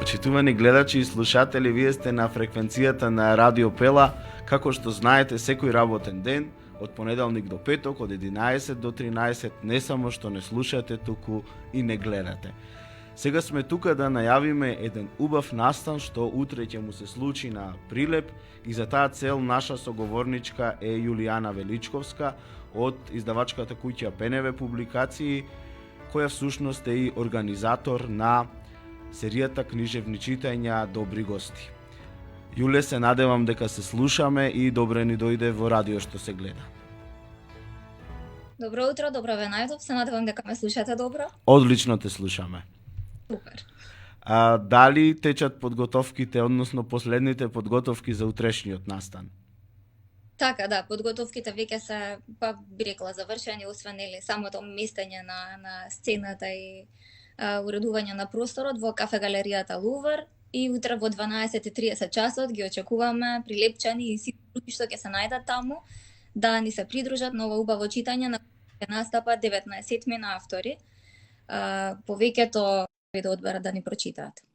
Почитувани гледачи и слушатели, вие сте на фреквенцијата на Радио Пела, како што знаете секој работен ден, од понеделник до петок, од 11 до 13, не само што не слушате, туку и не гледате. Сега сме тука да најавиме еден убав настан што утре ќе му се случи на Прилеп и за таа цел наша соговорничка е Јулијана Величковска од издавачката куќа ПНВ публикации, која всушност е и организатор на серијата книжевни читања Добри гости. Јуле, се надевам дека се слушаме и добре ни дојде во радио што се гледа. Добро утро, добро ве најдов, се надевам дека ме слушате добро. Одлично те слушаме. Супер. Дали течат подготовките, односно последните подготовки за утрешниот настан? Така, да, подготовките веќе се, би рекла, завршени, освен самото местење на сцената и уредување на просторот во кафе галеријата Лувр, и утре во 12:30 часот ги очекуваме прилепчани и сите други што ќе се најдат таму да ни се придружат на ова убаво читање на кој настапат 19 на автори. Повеќето да одберат да ни прочитаат.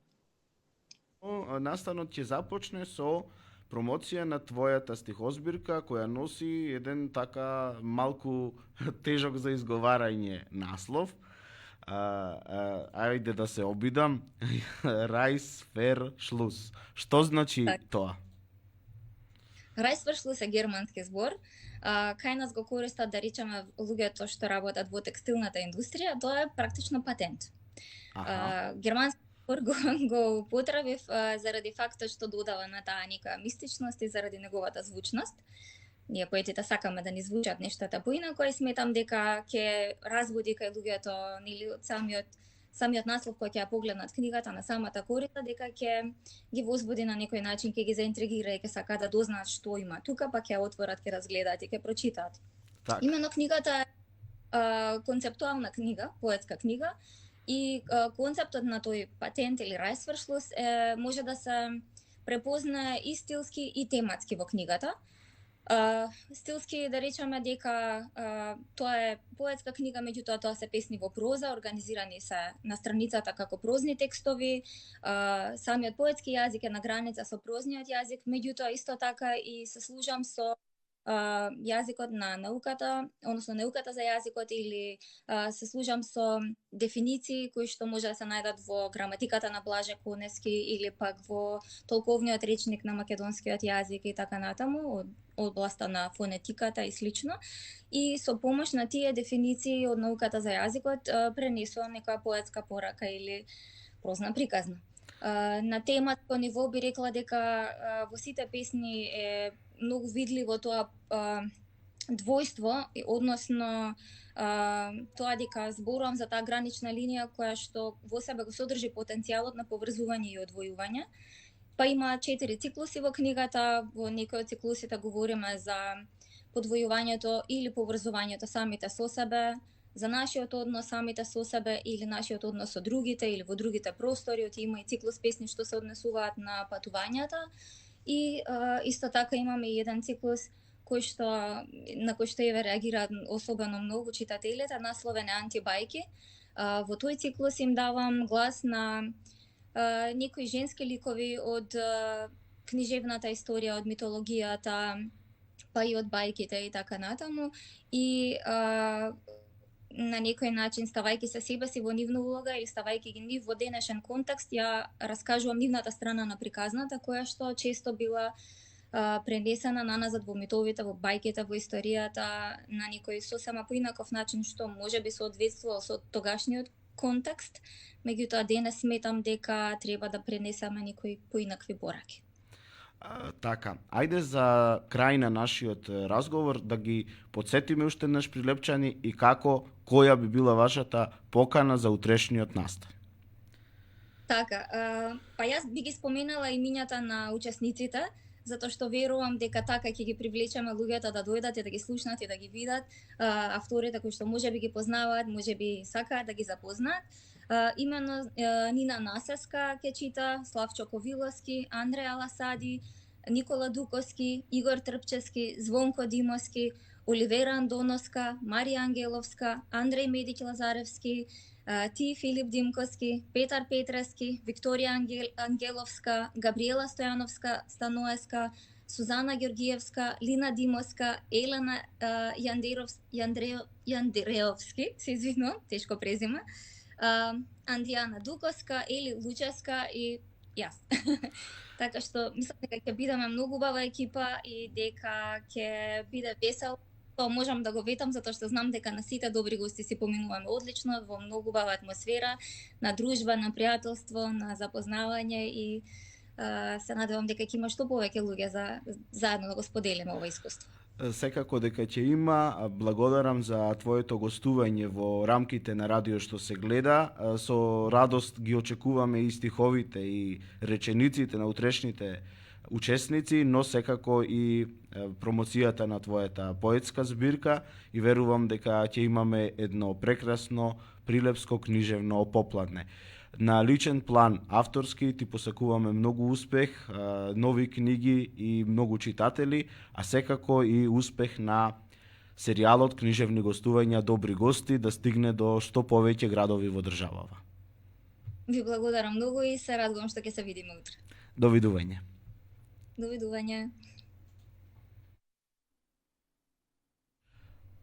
Настанот ќе започне со промоција на твојата стихозбирка која носи еден така малку тежок за изговарање наслов. Ајде да се обидам. Reißverschluss. Што значи тоа? Reißverschluss е германски збор. Кај нас го користат, да речеме, луѓето што работат во текстилната индустрија, тоа е практично патент. Германски збор го употребив заради фактот што додава на таа нека мистичност и заради неговата звучност. Ние поетите сакаме да ни звучат нештата поинако и сметам дека ќе разбуди кај луѓето нели од самиот наслов кој ќе ја погледнат книгата на самата корица, дека ќе ги возбуди на некој начин, ќе ги заинтригира и ќе сакаат да дознаат што има тука, па ќе ја отворат, ќе разгледаат и ќе прочитаат. Так. Именно книгата е концептуална книга, поетска книга, и концептот на тој патент или Reißverschluss може да се препознае и стилски и тематски во книгата. Стилски да речеме дека тоа е поетска книга, меѓутоа тоа се песни во проза, организирани се на страницата како прозни текстови, самиот поетски јазик е на граница со прозниот јазик, меѓутоа исто така и се служам со јазикот на науката, односно науката за јазикот, или се служам со дефиниции кои што може да се најдат во граматиката на Блаже Коневски или пак во толковниот речник на македонскиот јазик и така натаму, од областа на фонетиката и слично. И со помош на тие дефиниции од науката за јазикот пренесувам некоја поетска порака или прозна приказна. На тематско ниво би рекла дека во сите песни е многу видливо тоа двојство, односно тоа дека зборувам за таа гранична линија која што во себе го содржи потенцијалот на поврзување и одвојување. Па има 4 циклуси во книгата, во некои од циклусите говориме за подвојувањето или поврзувањето самите со себе, за нашиот однос самите со себе или нашиот однос со другите или во другите простори. Има и циклус песни што се однесуваат на патувањата и исто така имаме и еден циклус на кој што еве реагираат особено многу читателите, насловен е Антибајки. Во тој циклус им давам глас на некои женски ликови од книжевната историја, од митологијата, па и од бајките и така натаму. И на некој начин, ставајќи се себе си во нивна улога или ставајќи ги нив во денешен контекст, ја раскажувам нивната страна на приказната, која што често била пренесена наназад во митовите, во бајките, во историјата, на некој сосема поинаков начин што може би соодветствувал со тогашниот контекст, меѓутоа денес сметам дека треба да пренесеме некои поинакви пораки. Така, ајде за крај на нашиот разговор да ги подсетиме уште еднаш прилепчани и која би била вашата покана за утрешниот настан. Така, па јас би ги споменала имињата на учесниците, затоа што верувам дека така ќе ги привлечеме луѓето да дојдат и да ги слушнат и да ги видат авторите кои што можеби ги познаваат, можеби сакаат да ги запознаат. Именно Нина Насеска ќе чита, Славчо Ковиловски, Андреја Ласади, Никола Дуковски, Игор Трпчевски, Звонко Димовски, Оливера Андоновска, Марија Ангеловска, Андреј Медиќ Лазаревски, Ти, Филип Димковски, Петар Петрески, Викторија Ангеловска, Габриела Стојановска Станоеска, Сузана Георгиевска, Лина Димовска, Елена Јандреовски, се извинувам, тешко презиме, Андијана Дуковска, Ели Лучевска и јас. Така што мислам дека ќе бидеме многу убава екипа и дека ќе биде весело. Тоа можам да го ветам затоа што знам дека на сите добри гости си поминуваме одлично во многу убава атмосфера, на дружба, на пријателство, на запознавање и се надевам дека ќе има што повеќе луѓе за заедно да го споделиме ова искуство. Секако дека ќе има. Благодарам за твоето гостување во рамките на радио што се гледа. Со радост ги очекуваме и стиховите и речениците на утрешните учесници, но секако и промоцијата на твојата поетска збирка и верувам дека ќе имаме едно прекрасно прилепско книжевно попладне. На личен план, авторски, ти посакуваме многу успех, нови книги и многу читатели, а секако и успех на серијалот Книжевни гостувања Добри гости да стигне до што повеќе градови во државава. Ви благодарам многу и се радувам што ќе се видиме утре. Довидување. Довидување.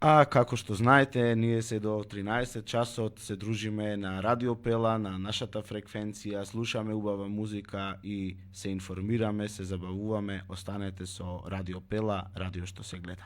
А како што знаете, ние се до 13 часот се дружиме на Радио Пела, на нашата фреквенција, слушаме убава музика и се информираме, се забавуваме. Останете со Радио Пела, радио што се гледа.